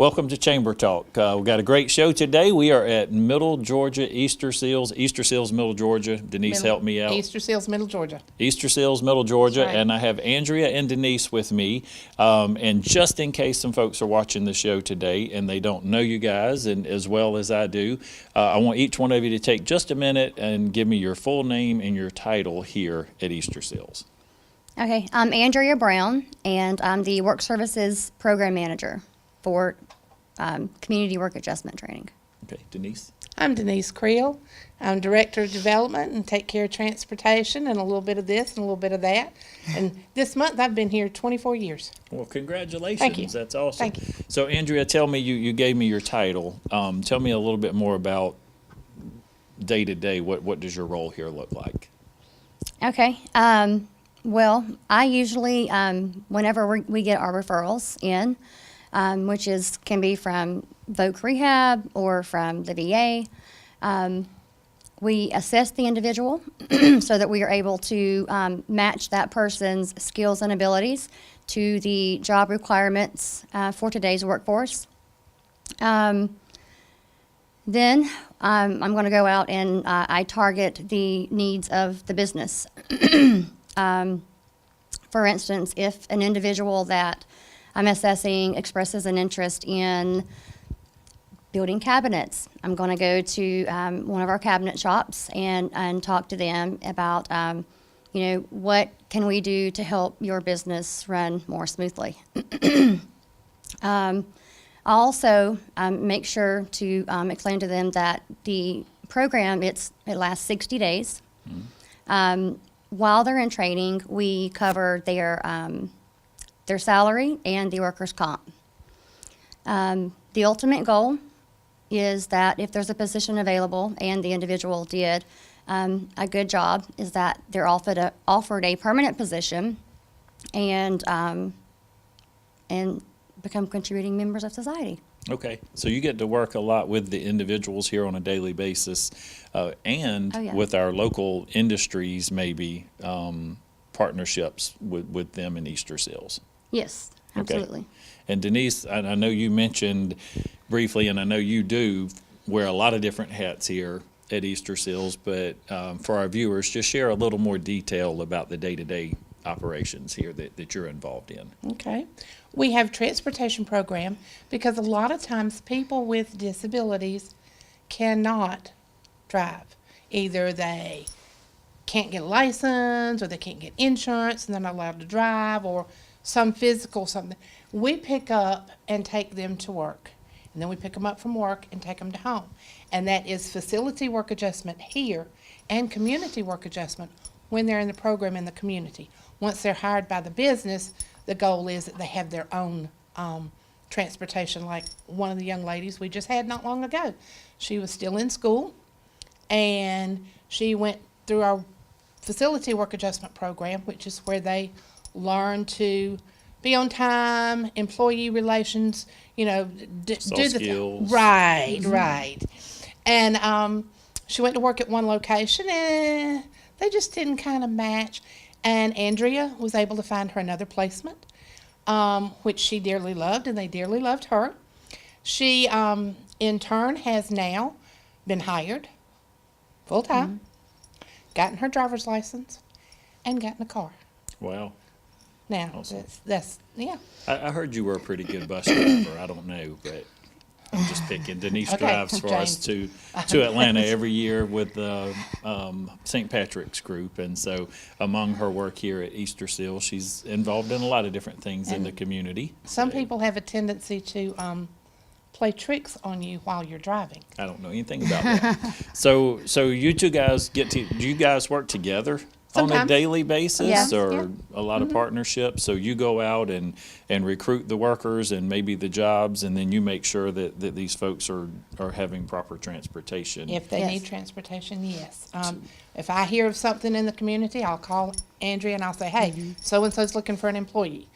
Welcome to Chamber Talk. We've got a great show today. We are at Middle Georgia Easter Seals, Middle Georgia. Denise, help me out. Easter Seals, Middle Georgia. Easter Seals, Middle Georgia, Right. and I have Andrea and Denise with me. And just in case some folks are watching the show today and they don't know you guys and as well as I do, I want each one of you to take just a minute and give me your full name and your title here at Easter Seals. Okay, I'm Andrea Brown, and I'm the Work Services Program Manager for Community Work Adjustment Training. Okay, Denise? I'm Denise Creel. I'm Director of Development and take care of transportation and a little bit of this and a little bit of that. And this month I've been here 24 years. Well, congratulations. Thank you. That's awesome. Thank you. So, Andrea, tell me, you gave me your title. Tell me a little bit more about day-to-day. What does your role here look like? Okay, well, I usually, whenever we get our referrals in, which can be from Voc Rehab or from the VA, we assess the individual so that we are able to match that person's skills and abilities to the job requirements for today's workforce. Then I'm going to go out and I target the needs of the business. For instance, if an individual that I'm assessing expresses an interest in building cabinets, I'm going to go to one of our cabinet shops and talk to them about, what can we do to help your business run more smoothly. I'll also make sure to explain to them that the program, it lasts 60 days. While they're in training, we cover their salary and the workers' comp. The ultimate goal is that if there's a position available and the individual did a good job, is that they're offered a permanent position and become contributing members of society. Okay, so you get to work a lot with the individuals here on a daily basis, and with our local industries, maybe partnerships with them in Easter Seals. Yes, absolutely. Okay. And Denise, I know you mentioned briefly, and I know you do wear a lot of different hats here at Easter Seals, but for our viewers, just share a little more detail about the day-to-day operations here that you're involved in. Okay. We have transportation program because a lot of times people with disabilities cannot drive. Either they can't get a license or they can't get insurance and they're not allowed to drive or some physical something. We pick up and take them to work. And then we pick them up from work and take them to home. And that is facility work adjustment here and community work adjustment when they're in the program in the community. Once they're hired by the business, the goal is that they have their own transportation, like one of the young ladies we just had not long ago. She was still in school, and she went through our facility work adjustment program, which is where they learn to be on time, employee relations, do the skills. Right, right. And she went to work at one location, and they just didn't kind of match. And Andrea was able to find her another placement, which she dearly loved, and they dearly loved her. She, in turn, has now been hired full-time, gotten her driver's license, and gotten a car. Wow. Now, Awesome. that's yeah. I heard you were a pretty good bus driver. I don't know, but I'm just picking. Denise Okay, drives for us to Atlanta every year with the St. Patrick's group, and so among her work here at Easter Seal, she's involved in a lot of different things in the community. Some people have a tendency to play tricks on you while you're driving. I don't know anything about that. So you two guys do you guys work together on a Sometimes. daily basis, Yeah. or Yeah. a lot of partnerships? So you go out and recruit the workers and maybe the jobs, and then you make sure that these folks are having proper transportation. If they Yes. need transportation, yes. If I hear of something in the community, I'll call Andrea and I'll say, hey, so-and-so's looking for an employee.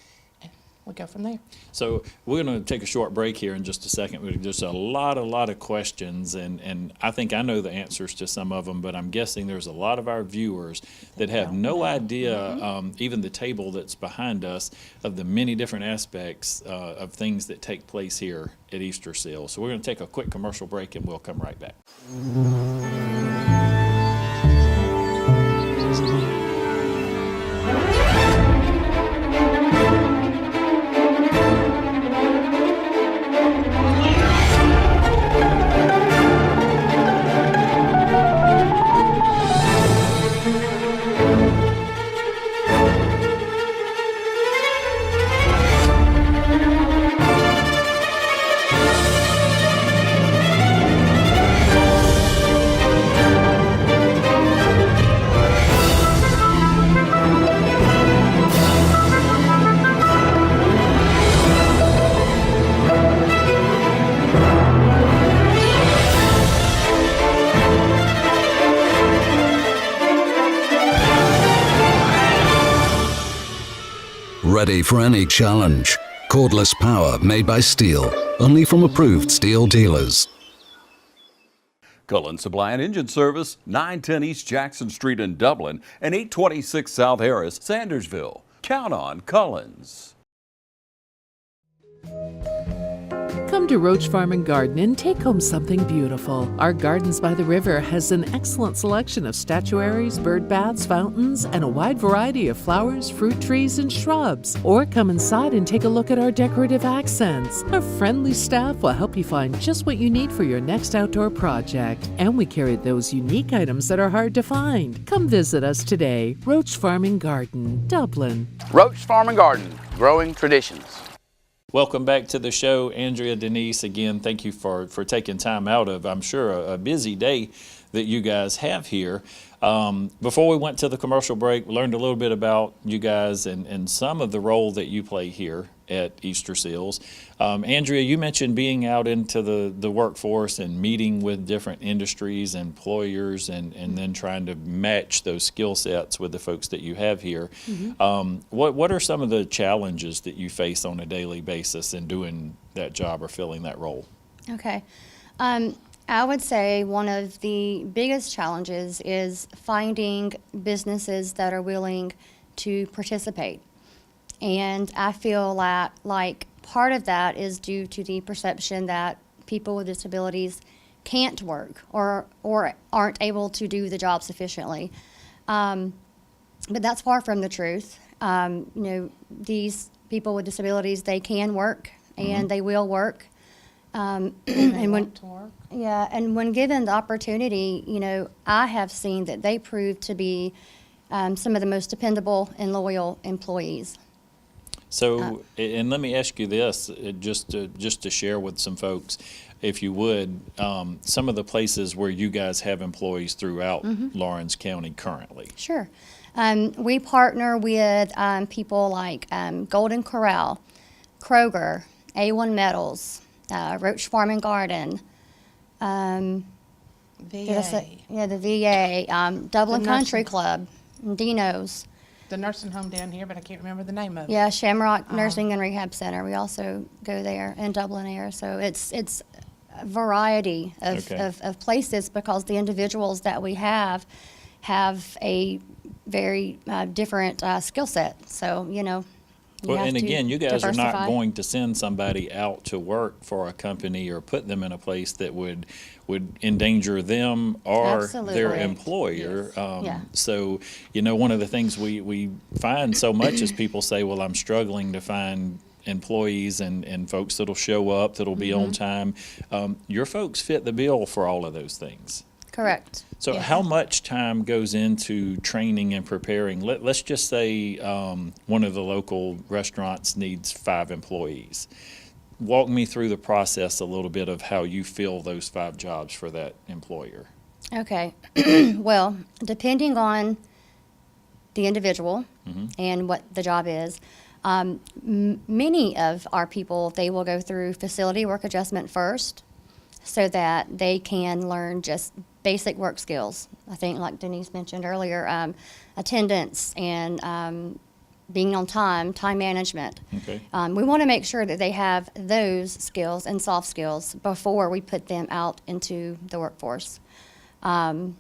we go from there. So we're going to take a short break here in just a second. There's a lot of questions, and I think I know the answers to some of them, but I'm guessing there's a lot of our viewers that have no idea, even the table that's behind us, of the many different aspects of things that take place here at Easter Seal. So we're going to take a quick commercial break, and we'll come right back. Ready for any challenge. Cordless power made by steel, only from approved steel dealers. Cullen Supply and Engine Service, 910 East Jackson Street in Dublin and 826 South Harris, Sandersville. Count on Cullen's. Come to Roach Farm and Garden and take home something beautiful. Our Gardens by the River has an excellent selection of statuaries, bird baths, fountains, and a wide variety of flowers, fruit trees, and shrubs. Or come inside and take a look at our decorative accents. Our friendly staff will help you find just what you need for your next outdoor project. And we carry those unique items that are hard to find. Come visit us today. Roach Farm and Garden, Dublin. Roach Farm and Garden, growing traditions. Welcome back to the show. Andrea, Denise, again, thank you for taking time out of, I'm sure, a busy day that you guys have here. Before we went to the commercial break, we learned a little bit about you guys and some of the role that you play here at Easter Seals. Andrea, you mentioned being out into the workforce and meeting with different industries, employers, and then trying to match those skill sets with the folks that you have here. What are some of the challenges that you face on a daily basis in doing that job or filling that role? Okay. I would say one of the biggest challenges is finding businesses that are willing to participate. And I feel like part of that is due to the perception that people with disabilities can't work or aren't able to do the job sufficiently. But that's far from the truth. These people with disabilities, they can work and they will work. And when To work. Yeah, and when given the opportunity, I have seen that they prove to be some of the most dependable and loyal employees. So, and let me ask you this, just to share with some folks, if you would, some of the places where you guys have employees throughout Lawrence County currently. Sure. We partner with people like Golden Corral, Kroger, A1 Metals, Roach Farm and Garden, VA. the VA, Dublin The Country nursing- Club, Dino's. The nursing home down here, but I can't remember the name of it. Yeah, Shamrock Nursing and Rehab Center. We also go there in Dublin Air. So it's a variety of places because the individuals that we have a very different skill set. So, Well, and again, you guys are not diversify. going to send somebody out to work for a company or put them in a place that would endanger them or Absolutely. their employer. Yes. Yeah. So, one of the things we find so much is people say, well, I'm struggling to find employees and folks that'll show up, that'll be on time. Your folks fit the bill for all of those things. Correct. So Yes. how much time goes into training and preparing? Let's just say one of the local restaurants needs 5 employees. Walk me through the process a little bit of how you fill those 5 jobs for that employer. Okay. Well, depending on the individual and what the job is, many of our people, they will go through facility work adjustment first so that they can learn just basic work skills. I think, like Denise mentioned earlier, attendance and being on time, time management. Okay. We want to make sure that they have those skills and soft skills before we put them out into the workforce. And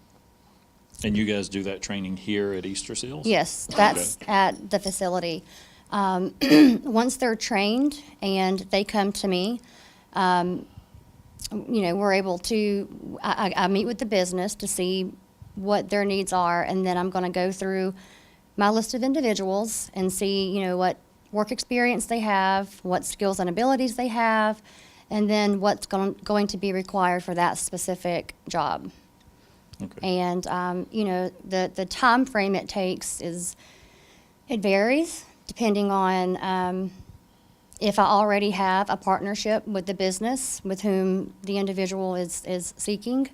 you guys do that training here at Easter Seals? Yes, that's at the facility. Once they're trained and they come to me, we're able to, I meet with the business to see what their needs are, and then I'm going to go through my list of individuals and see, what work experience they have, what skills and abilities they have, and then what's going to be required for that specific job. Okay. And, the time frame it takes it varies depending on if I already have a partnership with the business with whom the individual is seeking.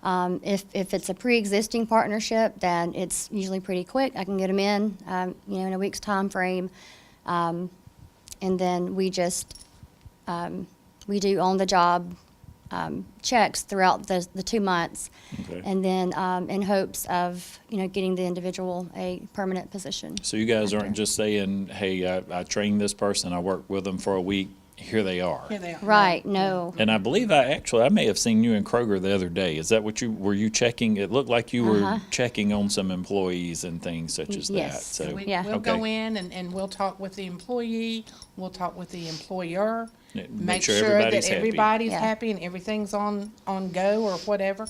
If it's a pre-existing partnership, then it's usually pretty quick. I can get them in, in a week's time frame. And then we just, we do on-the-job checks throughout the 2 months. Okay. And then in hopes of, getting the individual a permanent position. So you guys aren't after. just saying, hey, I trained this person, I worked with them for a week, here they are. Here they are. Right, no. And I believe I may have seen you in Kroger the other day. Is that what were you checking? It looked like you were checking on some employees and things such as that. Yes. So Yeah. We'll Okay. go in and we'll talk with the employee, we'll talk with the employer, Yeah, make sure sure everybody's that happy. everybody's Yeah. happy and everything's on go or whatever.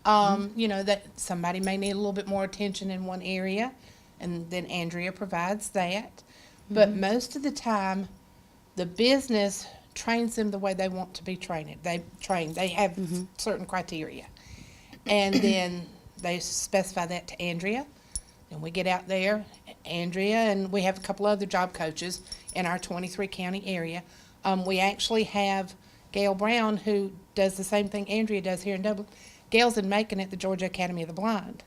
That somebody may need a little bit more attention in one area, and then Andrea provides that. But most of the time, the business trains them the way they want to be trained. They have certain criteria. And then they specify that to Andrea. And we get out there, Andrea, and we have a couple other job coaches in our 23 county area. We actually have Gail Brown, who does the same thing Andrea does here in Dublin. Gail's in Macon at the Georgia Academy of the Blind.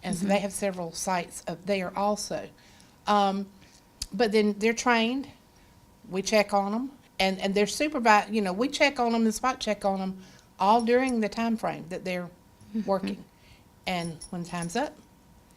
And so they have several sites up there also. But then they're trained, we check on them, and they're supervised, we check on them and spot check on them all during the time frame that they're working. And when time's up,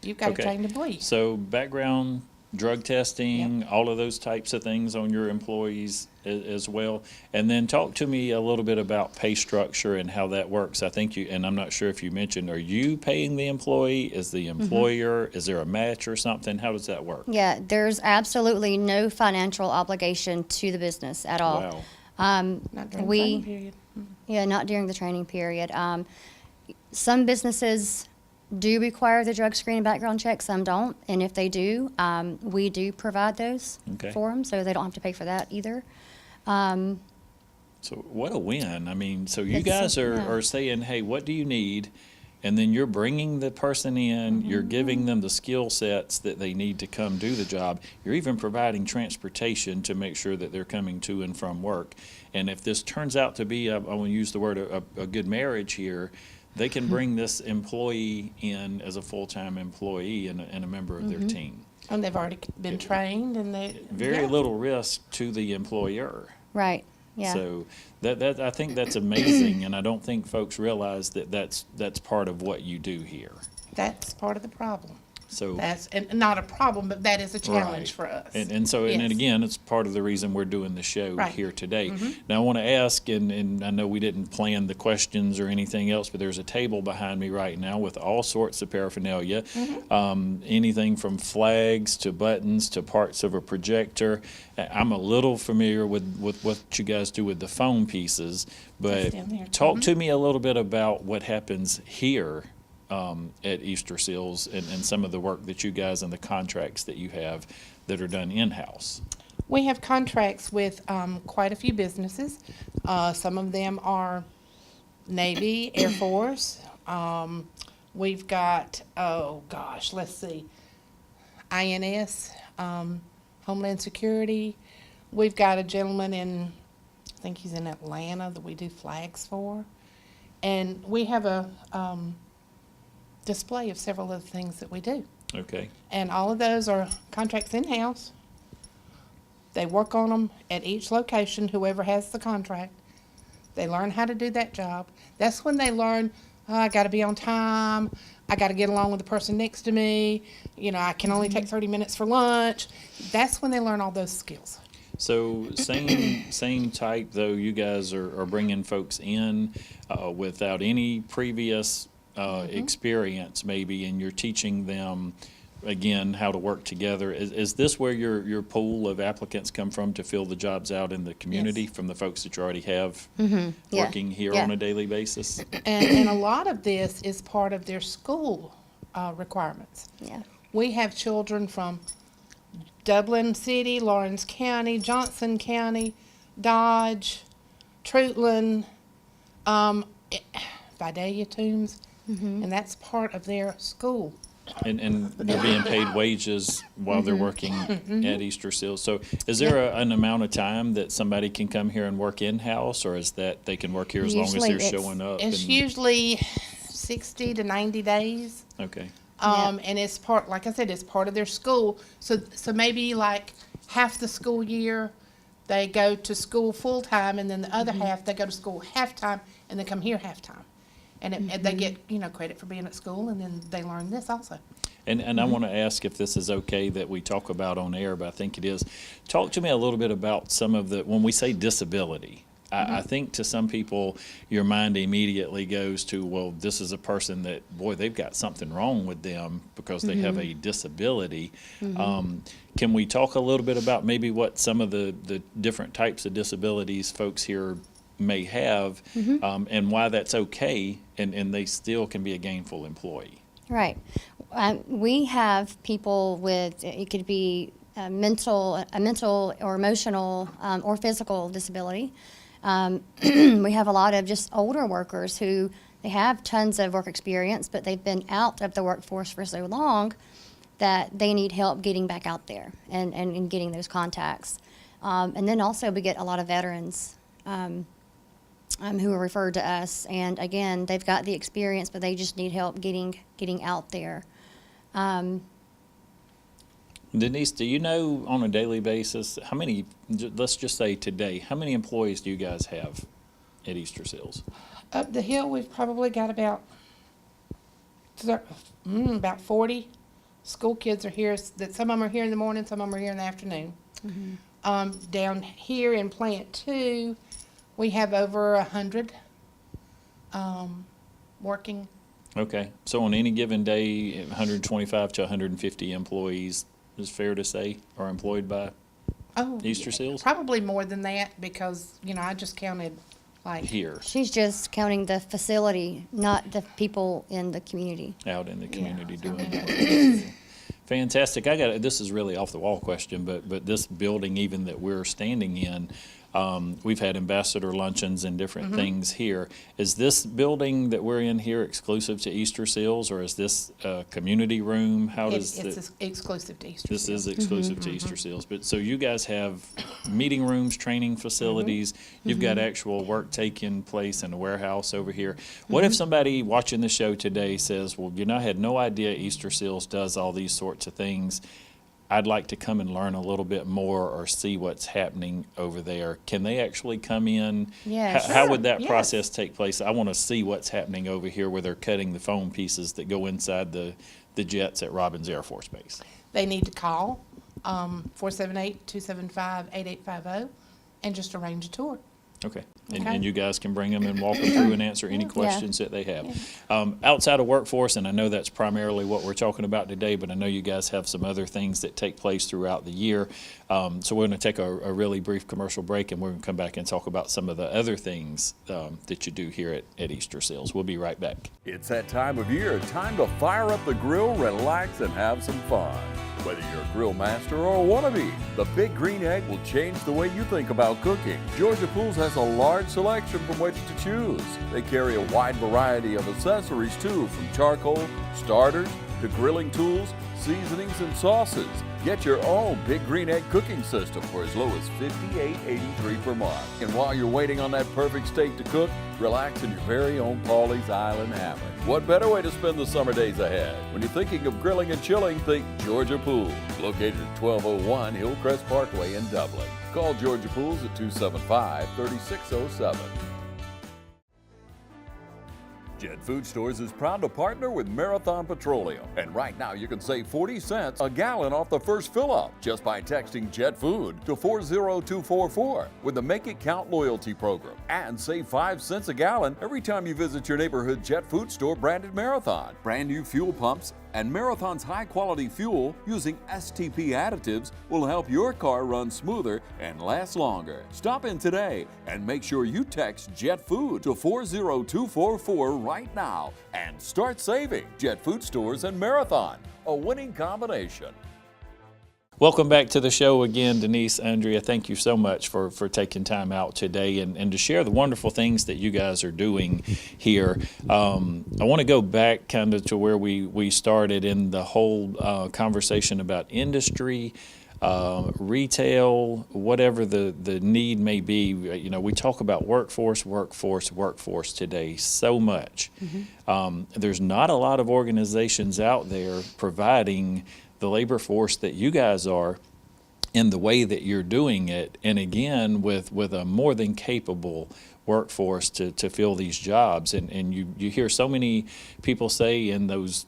you've got Okay. a trained employee. So background, drug testing, all of those types of things on your employees as well. And then talk to me a little bit about pay structure and how that works. I think and I'm not sure if you mentioned, are you paying the employee? Is the employer, is there a match or something? How does that work? Yeah, there's absolutely no financial obligation to the business at all. Wow. Not during the we- training period. Yeah, not during the training period. Some businesses do require the drug screen and background check, some don't. And if they do, we do provide those Okay. for them, so they don't have to pay for that either. So what a win. I mean, so you It's guys so- yeah. are saying, hey, what do you need? And then you're bringing the person in, you're giving them the skill sets that they need to come do the job. You're even providing transportation to make sure that they're coming to and from work. And if this turns out to be, I want to use the word, a good marriage here, they can bring this employee in as a full-time employee and a member of their team. And they've already been trained and Very little risk to the employer. Right, yeah. So that I think that's amazing, and I don't think folks realize that that's part of what you do here. That's part of the problem. So That's and not a problem, but that is a challenge Right. for us. And so and Yes. again, it's part of the reason we're doing the show Right. here today. Now I want to ask, and I know we didn't plan the questions or anything else, but there's a table behind me right now with all sorts of paraphernalia, anything from flags to buttons to parts of a projector. I'm a little familiar with what you guys do with the phone pieces, but down there. talk to me a little bit about what happens here at Easter Seals and some of the work that you guys and the contracts that you have that are done in-house. We have contracts with quite a few businesses. Some of them are Navy, Air Force. We've got, let's see, INS, Homeland Security. We've got a gentleman I think he's in Atlanta that we do flags for. And we have a display of several of the things that we do. Okay. And all of those are contracts in-house. They work on them at each location, whoever has the contract. They learn how to do that job. That's when they learn, oh, I got to be on time. I got to get along with the person next to me. You know, I can only take 30 minutes for lunch. That's when they learn all those skills. So same type though. You guys are bringing folks in without any previous experience, maybe, and you're teaching them again how to work together. Is this where your pool of applicants come from to fill the jobs out in the community from the folks that you already have Yeah. working here Yeah. on a daily basis? And a lot of this is part of their school requirements. Yeah. We have children from Dublin City, Lawrence County, Johnson County, Dodge, Trutland, Vidalia, Toombs, and that's part of their school. And they're being paid wages while they're working at Easter Seals. So is there an amount of time that somebody can come here and work in-house, or is that they can work here as long as Usually they're it's- showing up? It's usually 60 to 90 days. Okay. And it's part, like I said, it's part of their school. So maybe like half the school year, they go to school full-time, and then the other half, they go to school half-time, and they come here half-time. And they get, credit for being at school, and then they learn this also. And I want to ask if this is okay that we talk about on air, but I think it is. Talk to me a little bit about some of the, when we say disability, I think to some people, your mind immediately goes to, well, this is a person that, boy, they've got something wrong with them because they have a disability. Can we talk a little bit about maybe what some of the different types of disabilities folks here may have, and why that's okay, and they still can be a gainful employee? Right. We have people with, it could be a mental or emotional or physical disability. We have a lot of just older workers who they have tons of work experience, but they've been out of the workforce for so long that they need help getting back out there and getting those contacts. And then also we get a lot of veterans who are referred to us, and again, they've got the experience, but they just need help getting out there. Denise, do you know on a daily basis how many, let's just say today, how many employees do you guys have at Easter Seals? Up the hill, we've probably got about 40 school kids are here. That some of them are here in the morning, some of them are here in the afternoon. Down here in Plant 2, we have over 100 working. Okay, so on any given day, 125 to 150 employees, is fair to say, are employed by Easter Seals? Probably more than that, because, I just counted like Here, She's just counting the facility, not the people in the community. out in the community doing work. Fantastic. This is really off the wall question, but this building even that we're standing in, we've had ambassador luncheons and different things here. Is this building that we're in here exclusive to Easter Seals, or is this a community room? How does it's exclusive to Easter this Seals. is exclusive to Easter Seals, but so you guys have meeting rooms, training facilities, you've got actual work taking place in a warehouse over here. What if somebody watching the show today says, well, I had no idea Easter Seals does all these sorts of things. I'd like to come and learn a little bit more or see what's happening over there. Can they actually come in? Yes. How would that Yes. process take place? I want to see what's happening over here where they're cutting the foam pieces that go inside the jets at Robins Air Force Base. They need to call 478-275-8850 and just arrange a tour. Okay. Okay. And you guys can bring them and walk them through and answer any questions that they have. Outside of workforce, and I know that's primarily what we're talking about today, but I know you guys have some other things that take place throughout the year. So we're going to take a really brief commercial break, and we're going to come back and talk about some of the other things that you do here at Easter Seals. We'll be right back. It's that time of year, time to fire up the grill, relax, and have some fun. Whether you're a grill master or a wannabe, the Big Green Egg will change the way you think about cooking. Georgia Pools has a large selection from which to choose. They carry a wide variety of accessories too, from charcoal, starters, to grilling tools, seasonings, and sauces. Get your own Big Green Egg cooking system for as low as $58.83 per month. And while you're waiting on that perfect steak to cook, relax in your very own Pawleys Island hammock. What better way to spend the summer days ahead? When you're thinking of grilling and chilling, think Georgia Pools, located at 1201 Hillcrest Parkway in Dublin. Call Georgia Pools at 275-3607. Jet Food Stores is proud to partner with Marathon Petroleum. And right now you can save 40 cents a gallon off the first fill-up just by texting Jet Food to 40244 with the Make It Count loyalty program. And save 5 cents a gallon every time you visit your neighborhood Jet Food Store branded Marathon. Brand new fuel pumps and Marathon's high-quality fuel using STP additives will help your car run smoother and last longer. Stop in today and make sure you text Jet Food to 40244 right now and start saving. Jet Food Stores and Marathon, a winning combination. Welcome back to the show again, Denise, Andrea. Thank you so much for taking time out today and to share the wonderful things that you guys are doing here. I want to go back kind of to where we started in the whole conversation about industry, retail, whatever the need may be. You know, we talk about workforce today so much. There's not a lot of organizations out there providing the labor force that you guys are in the way that you're doing it, and again with a more than capable workforce to fill these jobs. And you hear so many people say in those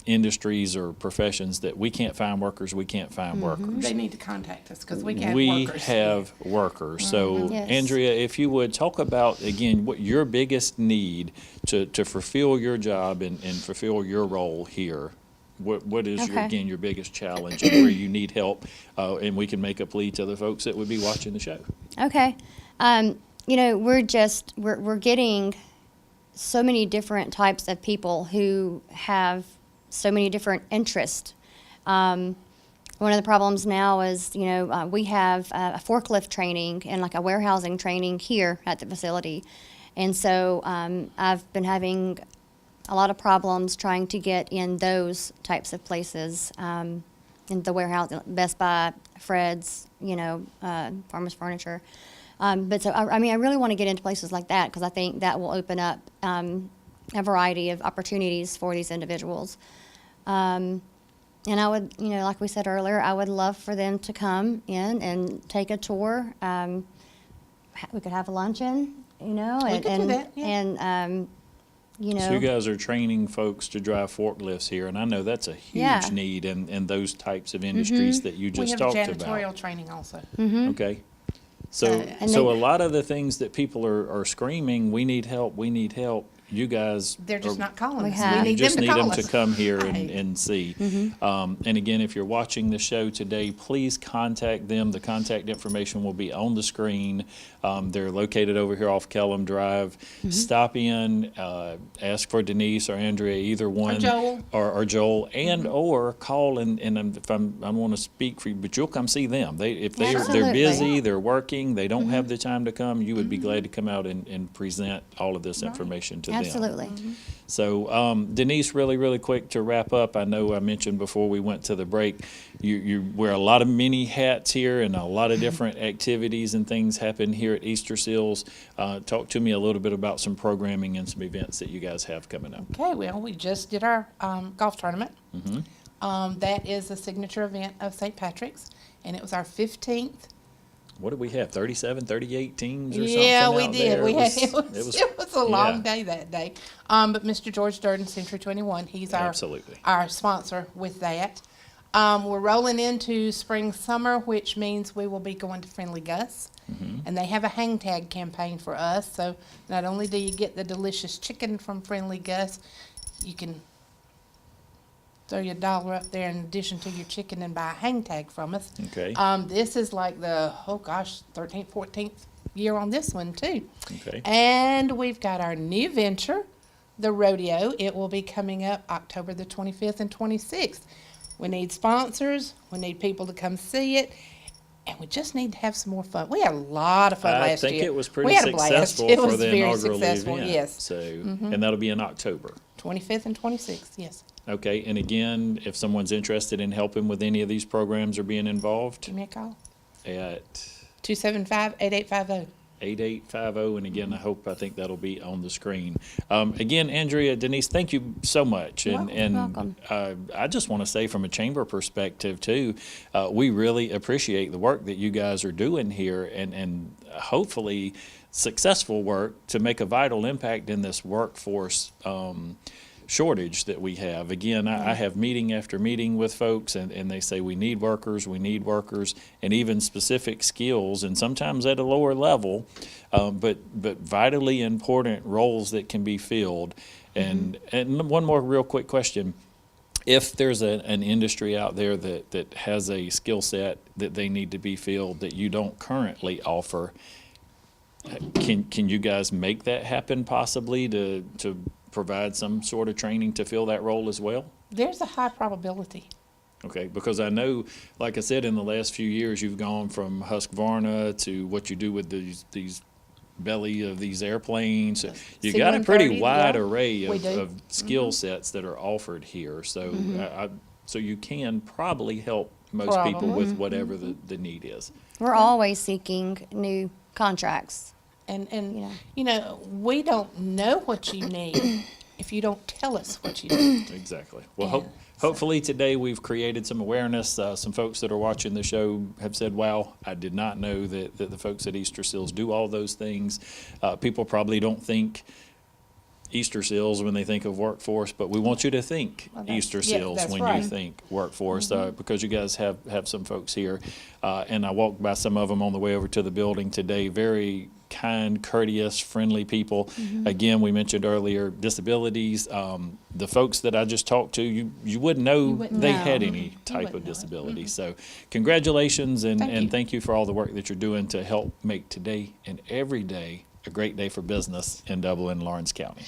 industries or professions that we can't find workers, we can't find workers. They need to contact us because we have We workers. have workers. So Yes. Andrea, if you would talk about again what your biggest need to fulfill your job and fulfill your role here. What is Okay. your biggest challenge and where you need help, and we can make a plea to the folks that would be watching the show. Okay. You know, we're getting so many different types of people who have so many different interests. One of the problems now is, you know, we have a forklift training and like a warehousing training here at the facility. And so I've been having a lot of problems trying to get in those types of places, in the warehouse, Best Buy, Fred's, you know, Farmers Furniture. But so, I mean, I really want to get into places like that because I think that will open up a variety of opportunities for these individuals. And I would, you know, like we said earlier, I would love for them to come in and take a tour. We could have a luncheon, you know, We could do that, yeah. and you know. So you guys are training folks to drive forklifts here, and I know that's a huge Yeah. need in those types of industries that you We just have talked janitorial about. training also. Okay. So And so they- a lot of the things that people are screaming, we need help, you guys They're just are- not calling We us. have- We You need just them need to call them us. to come here Right. and see. Mm-hmm. And again, if you're watching the show today, please contact them. The contact information will be on the screen. They're located over here off Kellum Drive. Mm-hmm. Stop in, ask for Denise or Andrea, either one. Joel. Or Joel, and Mm-hmm. or call and if I want to speak for you, but you'll come see them. If they're Absolutely. busy, they're working, they don't have the time to come, you would be glad to come out and present all of this information to them. Absolutely. So Denise, really quick to wrap up, I know I mentioned before we went to the break, you wear a lot of many hats here and a lot of different activities and things happen here at Easter Seals. Talk to me a little bit about some programming and some events that you guys have coming up. Okay, well, we just did our golf tournament. Mm-hmm. That is a signature event of St. Patrick's, and it was our 15th. What did we have, 37, 38 teams or something Yeah, we out did. there? We had, It it was a long yeah. day that day. But Mr. George Durden, Century 21, he's Absolutely. our sponsor with that. We're rolling into spring, summer, which means we will be going to Friendly Gus. Mm-hmm. And they have a hang tag campaign for us. So not only do you get the delicious chicken from Friendly Gus, you can throw your dollar up there in addition to your chicken and buy a hang tag from us. Okay. This is like the, 13th, 14th year on this one too. Okay. And we've got our new venture, the rodeo. It will be coming up October the 25th and 26th. We need sponsors. We need people to come see it. And we just need to have some more fun. We had a lot of fun last year. I think it was We pretty had a blast. successful It for was the very inaugural successful, event. yes. So, and that'll be in October. 25th and 26th, yes. Okay, and again, if someone's interested in helping with any of these programs or being involved, Give me a call. at 275-8850. 8850, and again, I think that'll be on the screen. Again, Andrea, Denise, thank you so much. And welcome. I just want to say from a chamber perspective too, we really appreciate the work that you guys are doing here, and hopefully successful work to make a vital impact in this workforce shortage that we have. Again, I have meeting after meeting with folks, and they say we need workers, and even specific skills, and sometimes at a lower level, but vitally important roles that can be filled. And one more real quick question. If there's an industry out there that has a skill set that they need to be filled that you don't currently offer, can you guys make that happen possibly to provide some sort of training to fill that role as well? There's a high probability. Okay, because I know, like I said, in the last few years, you've gone from Husqvarna to what you do with these belly of these airplanes. You got a pretty C-130, wide yeah, array we do. of skill sets that are offered here. So, so you can probably help most people Probably. with whatever the need is. We're always seeking new contracts. And Yeah. you know, we don't know what you need if you don't tell us what you need. Exactly. Well, Yeah, hopefully today we've created some awareness. Some folks that are watching the show have said, wow, I did not know that the folks at Easter Seals do all those things. People probably don't think Easter Seals when they think of workforce, but we want you to think Well, that's- Easter yeah, Seals that's when right. you think workforce, because you guys have some folks here. And I walked by some of them on the way over to the building today. Very kind, courteous, friendly people. Again, we mentioned earlier disabilities. The folks that I just talked to, you wouldn't know wouldn't they know. had any type wouldn't of know it. disability. So congratulations and Thank you. thank you for all the work that you're doing to help make today and every day a great day for business in Dublin and Lawrence County.